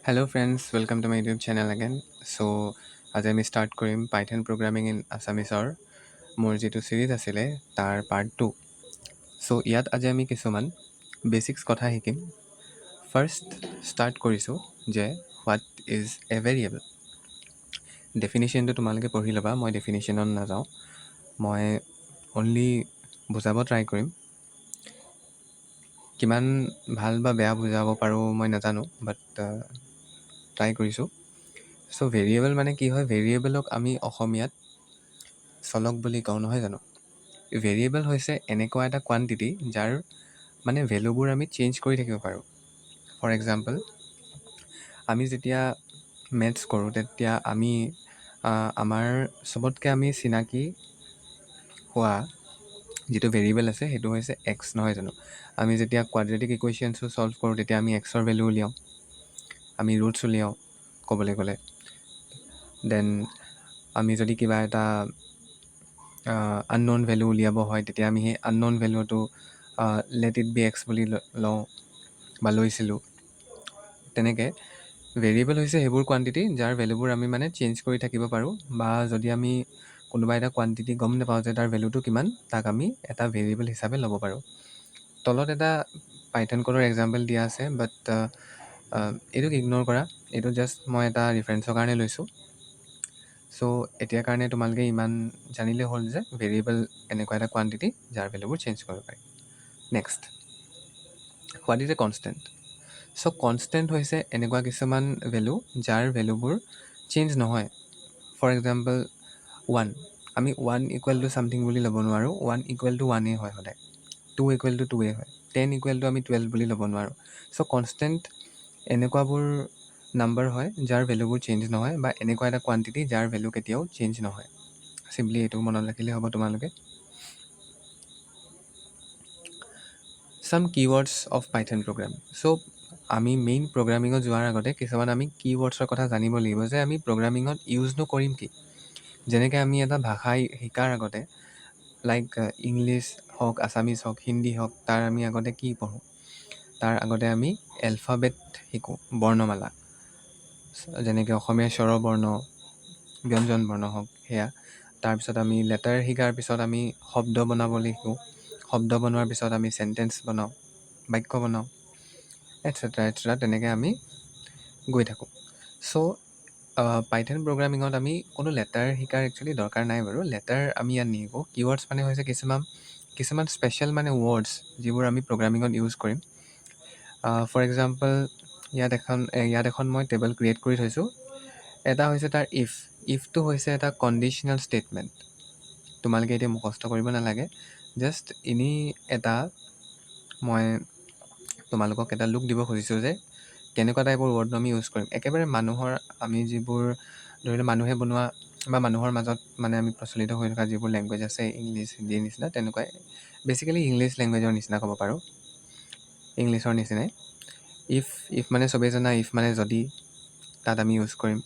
Hello friends, welcome to my YouTube channel again. So আজি আমি start কৰিম Python programming in আছামিছৰ মোৰ যিটো ছিৰিজ আছিলে তাৰ পাৰ্ট 2। চ' ইয়াত আজি আমি কিছুমান বেচিক্স কথা শিকিম। ফাৰ্ষ্ট ষ্টাৰ্ট কৰিছোঁ যে হোৱাট ইজ এ ভেৰিয়েবল। ডেফিনেশ্যনটো তোমালোকে পঢ়ি ল'বা, মই ডেফিনেশ্যনত নাযাওঁ, মই অনলি বুজাব ট্ৰাই কৰিম। কিমান ভাল বা বেয়া বুজাব পাৰোঁ মই নাজানো, বাট ট্ৰাই কৰিছোঁ। চ' ভেৰিয়েবল মানে কি হয়, ভেৰিয়েবলক আমি অসমীয়াত চলক বুলি কওঁ, নহয় জানো? ভেৰিয়েবল হৈছে এনেকুৱা এটা কোৱান্টিটি যাৰ মানে ভেলুবোৰ আমি চেঞ্জ কৰি থাকিব পাৰোঁ। ফৰ এক্সাম্পল, আমি যেতিয়া মেথছ কৰোঁ তেতিয়া আমি আমাৰ চবতকৈ আমি চিনাকি হোৱা যিটো ভেৰিয়েবল আছে সেইটো হৈছে এক্স, নহয় জানো? আমি যেতিয়া কোৱাড্ৰেটিক ইকুৱেশ্যনছো ছল্ভ কৰোঁ তেতিয়া আমি এক্সৰ ভেলু উলিয়াওঁ, আমি ৰুটছ উলিয়াওঁ ক'বলৈ গ'লে। দেন আমি যদি কিবা এটা আনন'ন ভেলু উলিয়াব হয় তেতিয়া আমি সেই আনন'ন ভেলুটো লেট ইট বি এক্স বুলি লওঁ বা লৈছিলোঁ। তেনেকৈ ভেৰিয়েবল হৈছে সেইবোৰ কোৱান্টিটি যাৰ ভেলুবোৰ আমি মানে চেঞ্জ কৰি থাকিব পাৰোঁ, বা যদি আমি কোনোবা এটা কোৱান্টিটি গম নাপাওঁ যে তাৰ ভেলুটো কিমান, তাক আমি এটা ভেৰিয়েবল হিচাপে ল'ব পাৰোঁ। তলত এটা পাইথন ক'ডৰ এক্সাম্পল দিয়া আছে, বাট এইটোক ইগন'ৰ কৰা, এইটো জাষ্ট মই এটা ৰিফাৰেঞ্চৰ কাৰণে লৈছোঁ। চ' এতিয়াৰ কাৰণে তোমালোকে ইমান জানিলে হ'ল যে ভেৰিয়েবল এনেকুৱা এটা কোৱান্টিটি যাৰ ভেলুবোৰ চেঞ্জ কৰিব পাৰি। Next, what is a constant. So' constant হৈছে এনেকুৱা কিছুমান ভেলু যাৰ ভেলুবোৰ চেঞ্জ নহয়। ফৰ এক্সাম্পল 1, আমি 1 ইকুৱেল টু ছামথিং বুলি ল'ব নোৱাৰোঁ, 1 ইকুৱেল টু 1 হয় সদায়, 2 ইকুৱেল টু 2 হয়, 10 ইকুৱেল টু আমি 12 বুলি ল'ব নোৱাৰোঁ। চ' কনষ্টেণ্ট এনেকুৱাবোৰ নাম্বাৰ হয় যাৰ ভেলুবোৰ চেঞ্জ নহয়, বা এনেকুৱা এটা কোৱান্টিটি যাৰ ভেলু কেতিয়াও চেঞ্জ নহয়। চিম্পলি এইটো মনত ৰাখিলে হ'ব তোমালোকে। চাম কিৱৰ্ডছ অফ পাইথন প্ৰগ্ৰাম। চ' আমি মেইন প্ৰগ্ৰামিঙত যোৱাৰ আগতে কিছুমান আমি কিৱৰ্ডছৰ কথা জানিব লাগিব যে আমি প্ৰগ্ৰামিঙত ইউজনো কৰিম কি। যেনেকৈ আমি এটা ভাষা শিকাৰ আগতে, লাইক ইংলিছ হওক, আছামিজ হওক, হিন্দী হওক, তাৰ আমি আগতে কি পঢ়োঁ? তাৰ আগতে আমি এলফাবেট শিকোঁ, বৰ্ণমালা। যেনেকৈ অসমীয়া স্বৰবৰ্ণ, ব্যঞ্জন বৰ্ণ হওক সেয়া। তাৰপিছত আমি লেটাৰ শিকাৰ পিছত আমি শব্দ বনাবলৈ শিকোঁ, শব্দ বনোৱাৰ পিছত আমি চেণ্টেঞ্চ বনাওঁ, বাক্য বনাওঁ, এটচেট্ৰা এটচেট্ৰা, তেনেকৈ আমি গৈ থাকোঁ। চ' পাইথন প্ৰগ্ৰামিঙত আমি কোনো লেটাৰ শিকাৰ একচুৱেলি দৰকাৰ নাই বাৰু। লেটাৰ আমি ইয়াত নিশিকোঁ। কিৱৰ্ডছ মানে হৈছে কিছুমান স্পেচিয়েল মানে ৱৰ্ডছ যিবোৰ আমি প্ৰগ্ৰামিঙত ইউজ কৰিম। ফৰ এক্সাম্পল, ইয়াত এখন মই টেবল ক্ৰিয়েট কৰি থৈছোঁ। এটা হৈছে তাৰ ইফটো হৈছে এটা কণ্ডিশ্যনেল ষ্টেটমেণ্ট। তোমালোকে এতিয়া মুখস্থ কৰিব নালাগে, জাষ্ট এনেই এটা মই তোমালোকক এটা লুক দিব খুজিছোঁ যে কেনেকুৱা টাইপৰ ৱৰ্ড আমি ইউজ কৰিম। একেবাৰে আমি যিবোৰ ধৰি লওক মানুহে বনোৱা বা মানুহৰ মাজত মানে আমি প্ৰচলিত হৈ থকা যিবোৰ লেংগুৱেজ আছে, ইংলিছ, হিন্দীৰ নিচিনা, তেনেকুৱাই বেচিকেলি ইংলিছ লেংগুৱেজৰ নিচিনা ক'ব পাৰোঁ, ইংলিছৰ নিচিনাই। ইফ মানে চবেই জনা ইফ মানে যদি, তাত আমি ইউজ কৰিম।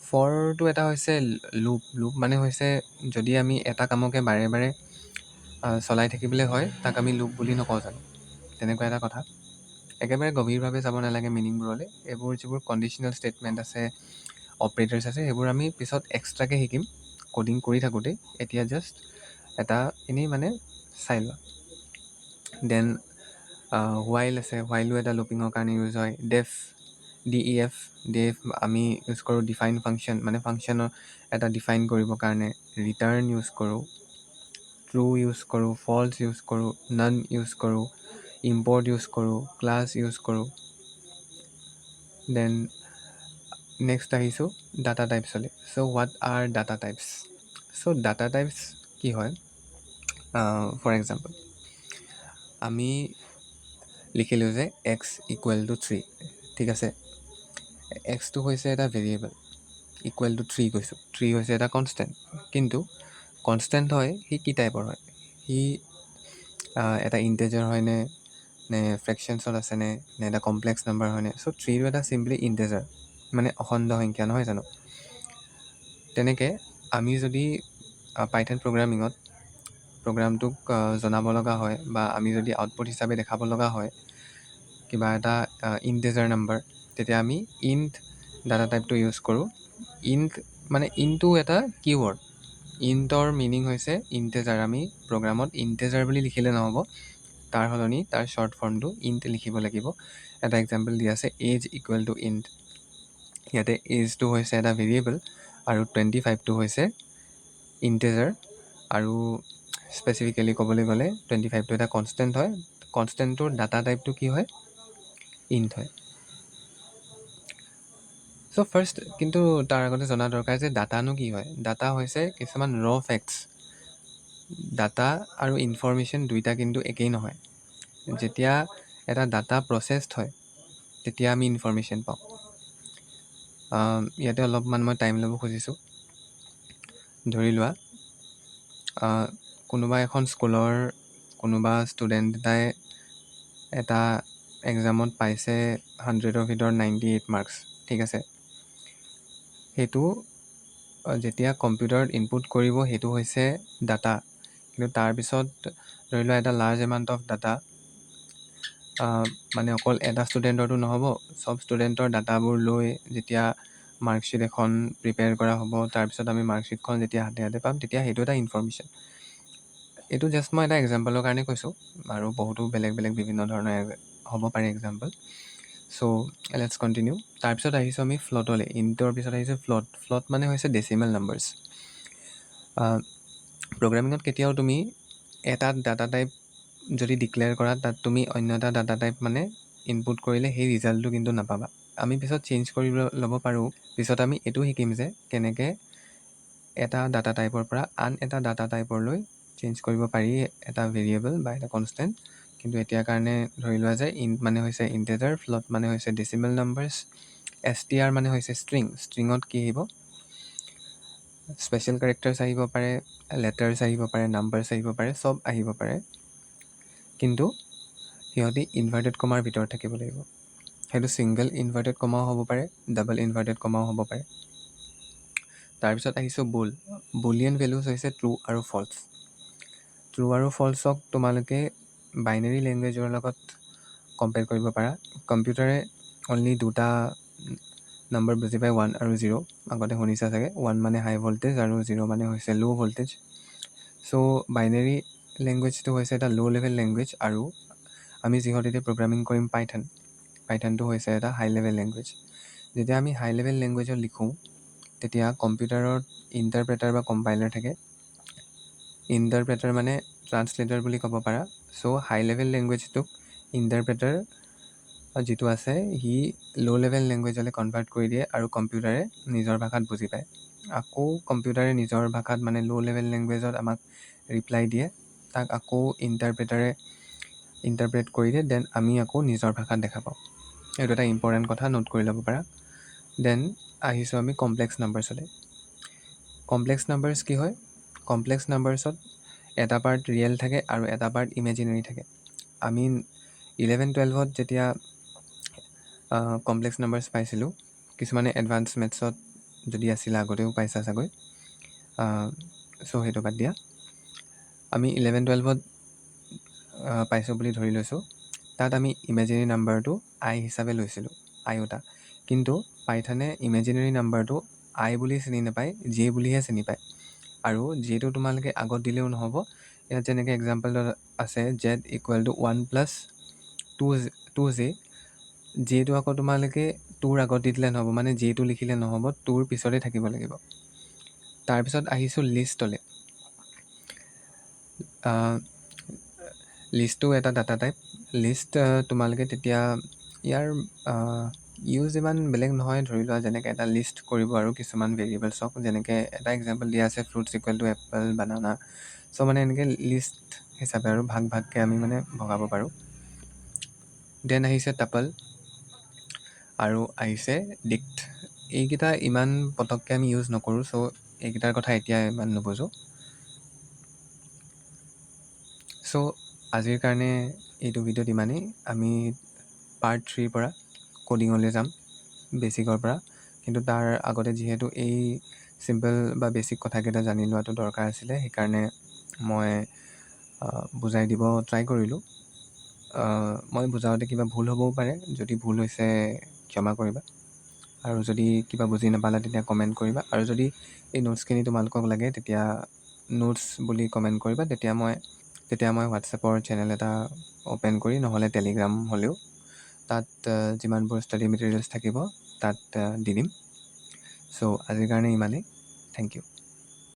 ফৰটো এটা হৈছে লুপ মানে হৈছে যদি আমি এটা কামকে বাৰে বাৰে চলাই থাকিবলৈ হয় তাক আমি লুপ বুলি নকওঁ জানো, তেনেকুৱা এটা কথা। একেবাৰে গভীৰভাৱে যাব নালাগে মিনিংবোৰলৈ। এইবোৰ যিবোৰ কণ্ডিশ্যনেল ষ্টেটমেণ্ট আছে, অপাৰেটাৰ্ছ আছে, সেইবোৰ আমি পিছত এক্সট্ৰাকৈ শিকিম ক'ডিং কৰি থাকোঁতেই। এতিয়া জাষ্ট এটা এনেই মানে চাই লোৱা। দেন হোৱাইল আছে, হোৱাইলো এটা লুপিঙৰ কাৰণে ইউজ হয়। ডেফ আমি ইউজ কৰোঁ ডিফাইন ফাংচন, মানে ফাংচনৰ এটা ডিফাইন কৰিবৰ কাৰণে। ৰিটাৰ্ণ ইউজ কৰোঁ, ট্ৰু ইউজ কৰোঁ, ফল্ছ ইউজ কৰোঁ, নন ইউজ কৰোঁ, ইম্পৰ্ট ইউজ কৰোঁ, ক্লাছ ইউজ কৰোঁ। দেন নেক্সট আহিছোঁ ডাটা টাইপছলৈ। So' what are data types. So' data types কি হয়, ফৰ এক্সাম্পল আমি লিখিলোঁ যে এক্স ইকুৱেল টু 3, ঠিক আছে। এক্সটো হৈছে এটা ভেৰিয়েবল, ইকুৱেল টু 3 কৈছোঁ, 3 হৈছে এটা কনষ্টেণ্ট। কিন্তু কনষ্টেণ্ট হয় সি কি টাইপৰ হয়? সি এটা ইণ্টেজাৰ হয়নে, নে ফ্ৰেকশ্যনছত আছেনে, নে এটা কমপ্লেক্স নাম্বাৰ হয়নে? চ' 3টো এটা চিম্পলি ইণ্টেজাৰ, মানে অখণ্ড সংখ্যা, নহয় জানো? তেনেকৈ আমি যদি পাইথন প্ৰগ্ৰামিঙত প্ৰগ্ৰামটোক জনাব লগা হয়, বা আমি যদি আউটপুট হিচাপে দেখাব লগা হয় কিবা এটা ইণ্টিজাৰ নাম্বাৰ, তেতিয়া আমি ইণ্ট ডাটা টাইপটো ইউজ কৰোঁ। ইণ্ট মানে ইনটো এটা কিৱৰ্ড। ইণ্টৰ মিনিং হৈছে ইণ্টিজাৰ। আমি প্ৰগ্ৰামত ইণ্টিজাৰ বুলি লিখিলে নহ'ব, তাৰ সলনি তাৰ শ্বৰ্ট ফৰ্মটো ইণ্ট লিখিব লাগিব। এটা এক্সাম্পল দিয়া আছে, এজ ইকুৱেল টু ইণ্ট। ইয়াতে এজটো হৈছে এটা ভেৰিয়েবল আৰু 25টো হৈছে ইণ্টিজাৰ। আৰু স্পেচিফিকেলি ক'বলৈ গ'লে 25টো এটা কনষ্টেণ্ট হয়। কনষ্টেণ্টটোৰ ডাটা টাইপটো কি হয়? ইণ্ট হয়। চ' ফাৰ্ষ্ট কিন্তু তাৰ আগতে জনা দৰকাৰ যে ডাটানো কি হয়। ডাটা হৈছে কিছুমান ফেক্টছ। ডাটা আৰু ইনফৰমেশ্যন দুইটা কিন্তু একেই নহয়। যেতিয়া এটা ডাটা প্ৰচেছড হয় তেতিয়া আমি ইনফৰমেশ্যন পাওঁ। ইয়াতে অলপমান মই টাইম ল'ব খুজিছোঁ। ধৰি লোৱা কোনোবা এখন স্কুলৰ কোনোবা ষ্টুডেণ্ট এটাই এটা এক্সামত পাইছে 100ৰ ভিতৰত 98 মাৰ্কছ, ঠিক আছে। সেইটো যেতিয়া কম্পিউটাৰত ইনপুট কৰিব সেইটো হৈছে ডাটা। কিন্তু তাৰপিছত ধৰি লোৱা এটা লাৰ্জ এমাউণ্ট অফ ডাটা, মানে অকল এটা ষ্টুডেণ্টৰটো নহ'ব, চব ষ্টুডেণ্টৰ ডাটাবোৰ লৈ যেতিয়া মাৰ্কশ্বিট এখন প্ৰিপেয়াৰ কৰা হ'ব, তাৰপিছত আমি মাৰ্কশ্বিটখন যেতিয়া হাতে হাতে পাম তেতিয়া সেইটো এটা ইনফৰমেশ্যন। এইটো জাষ্ট মই এটা এক্সাম্পলৰ কাৰণে কৈছোঁ, আৰু বহুতো বেলেগ বেলেগ বিভিন্ন ধৰণৰ হ'ব পাৰে এক্সাম্পল। So' let's continue. তাৰপিছত আহিছোঁ আমি ফ্লটলৈ। ইণ্টৰ পিছত আহিছোঁ ফ্লট। ফ্লট মানে হৈছে ডেচিমেল নাম্বাৰ্ছ। প্ৰগ্ৰামিঙত কেতিয়াও তুমি এটা ডাটা টাইপ যদি ডিক্লেয়াৰ কৰা, তাত তুমি অন্য এটা ডাটা টাইপ মানে ইনপুট কৰিলে সেই ৰিজাল্টটো কিন্তু নাপাবা। আমি পিছত চেঞ্জ কৰি ল'ব পাৰোঁ। পিছত আমি এইটো শিকিম যে কেনেকৈ এটা ডাটা টাইপৰ পৰা আন এটা ডাটা টাইপৰলৈ চেঞ্জ কৰিব পাৰি এটা ভেৰিয়েবল বা এটা কনষ্টেণ্ট। কিন্তু এতিয়াৰ কাৰণে ধৰি লোৱা যে ইণ্ট মানে হৈছে ইণ্টিজাৰ, ফ্লট মানে হৈছে ডেচিমেল নাম্বাৰ্ছ, str মানে হৈছে ষ্ট্ৰিং। ষ্ট্ৰিঙত কি আহিব? স্পেচিয়েল কেৰেক্টাৰ্ছ আহিব পাৰে, লেটাৰ্ছ আহিব পাৰে, নাম্বাৰ্ছ আহিব পাৰে, চব আহিব পাৰে। কিন্তু সিহঁতি ইনভাৰ্টেড কমাৰ ভিতৰত থাকিব লাগিব। সেইটো ছিংগল ইনভাৰ্টেড কমাও হ'ব পাৰে, ডাবল ইনভাৰ্টেড কমাও হ'ব পাৰে। তাৰপিছত আহিছোঁ বুল। বুলিয়ান ভেলুজ হৈছে ট্ৰু আৰু ফল্ছ। ট্ৰু আৰু ফল্ছক তোমালোকে বাইনেৰী লেংগুৱেজৰ লগত কম্পেয়াৰ কৰিব পাৰা। কম্পিউটাৰে অনলি দুটা নম্বৰ বুজি পায়, 1 আৰু 0। আগতে শুনিছা চাগে, 1 মানে হাই ভল্টেজ আৰু 0 মানে হৈছে ল' ভল্টেজ। চ' বাইনেৰী লেংগুৱেজটো হৈছে এটা ল' লেভেল লেংগুৱেজ, আৰু আমি যিহেতু এতিয়া প্ৰগ্ৰামিং কৰিম পাইথনটো হৈছে এটা হাই লেভেল লেংগুৱেজ। যেতিয়া আমি হাই লেভেল লেংগুৱেজত লিখোঁ তেতিয়া কম্পিউটাৰত ইণ্টাৰপ্ৰেটাৰ বা কম্পাইলাৰ থাকে। ইণ্টাৰপ্ৰেটাৰ মানে ট্ৰান্সলেটাৰ বুলি ক'ব পাৰা। চ' হাই লেভেল লেংগুৱেজটোক ইণ্টাৰপ্ৰেটাৰ যিটো আছে সি ল' লেভেল লেংগুৱেজলৈ কনভাৰ্ট কৰি দিয়ে, আৰু কম্পিউটাৰে নিজৰ ভাষাত বুজি পায়। আকৌ কম্পিউটাৰে নিজৰ ভাষাত মানে ল' লেভেল লেংগুৱেজত আমাক ৰিপ্লাই দিয়ে, তাক আকৌ ইণ্টাৰপ্ৰেটাৰে ইণ্টাৰপ্ৰেট কৰি দিয়ে, দেন আমি আকৌ নিজৰ ভাষাত দেখা পাওঁ। এইটো এটা ইম্পৰ্টেণ্ট কথা, নোট কৰি ল'ব পাৰা। দেন আহিছোঁ আমি কমপ্লেক্স নাম্বাৰ্ছলৈ। কমপ্লেক্স নাম্বাৰ্ছ কি হয়? কমপ্লেক্স নাম্বাৰ্ছত এটা পাৰ্ট ৰিয়েল থাকে আৰু এটা পাৰ্ট ইমেজিনেৰী থাকে। আমি 11-12ত যেতিয়া কমপ্লেক্স নাম্বাৰ্ছ পাইছিলোঁ, কিছুমানে এডভান্স মেথছত যদি আছিলে আগতেও পাইছা চাগৈ, চ' সেইটো বাদ দিয়া। আমি 11-12ত পাইছোঁ বুলি ধৰি লৈছোঁ। তাত আমি ইমেজিনেৰী নাম্বাৰটো আই হিচাপে লৈছিলোঁ, আইঅ'টা। কিন্তু পাইথনে ইমেজিনেৰী নাম্বাৰটো আই বুলি চিনি নাপায়, জে বুলিহে চিনি পায়। আৰু জেটো তোমালোকে আগত দিলেও নহ'ব। ইয়াত যেনেকৈ এক্সাম্পলত আছে জেড ইকুৱেল টু 1 + 2j, জেটো আকৌ তোমালোকে টুৰ আগত দি দিলে নহ'ব, মানে জেটো লিখিলে নহ'ব, টুৰ পিছতে থাকিব লাগিব। তাৰপিছত আহিছোঁ লিষ্টলৈ। লিষ্টটো এটা ডাটা টাইপ। লিষ্ট তোমালোকে তেতিয়া ইয়াৰ ইউজ ইমান বেলেগ নহয়। ধৰি লোৱা যেনেকৈ এটা লিষ্ট কৰিব আৰু কিছুমান ভেৰিয়েবলছক, যেনেকৈ এটা এক্সাম্পল দিয়া আছে ফ্ৰুটছ ইকুৱেল টু এপল, বানানা। চ' মানে এনেকৈ লিষ্ট হিচাপে আৰু ভাগকৈ আমি মানে ভগাব পাৰোঁ। দেন আহিছে টাপল আৰু আহিছে ডিক্ট। এইকেইটা ইমান পটককৈ আমি ইউজ নকৰোঁ, চ' এইকেইটাৰ কথা এতিয়া ইমান নুবুজোঁ। চ' আজিৰ কাৰণে এইটো ভিডিঅ'ত ইমানেই। আমি পাৰ্ট 3ৰ পৰা ক'ডিঙলৈ যাম, বেচিকৰ পৰা। কিন্তু তাৰ আগতে যিহেতু এই চিম্পল বা বেচিক কথাকেইটা জানি লোৱাটো দৰকাৰ আছিলে, সেইকাৰণে মই বুজাই দিব ট্ৰাই কৰিলোঁ। মই বুজাওঁতে কিবা ভুল হ'বও পাৰে। যদি ভুল হৈছে ক্ষমা কৰিবা। আৰু যদি কিবা বুজি নাপালা তেতিয়া কমেণ্ট কৰিবা। আৰু যদি এই নোটছখিনি তোমালোকক লাগে তেতিয়া নোটছ বুলি কমেণ্ট কৰিবা। তেতিয়া মই হোৱাটছএপৰ চেনেল এটা অ'পেন কৰি নহ'লে টেলিগ্ৰাম হ'লেও তাত যিমানবোৰ ষ্টাডি মেটেৰিয়েলছ থাকিব তাত দি দিম। চ' আজিৰ কাৰণে ইমানেই। Thank U.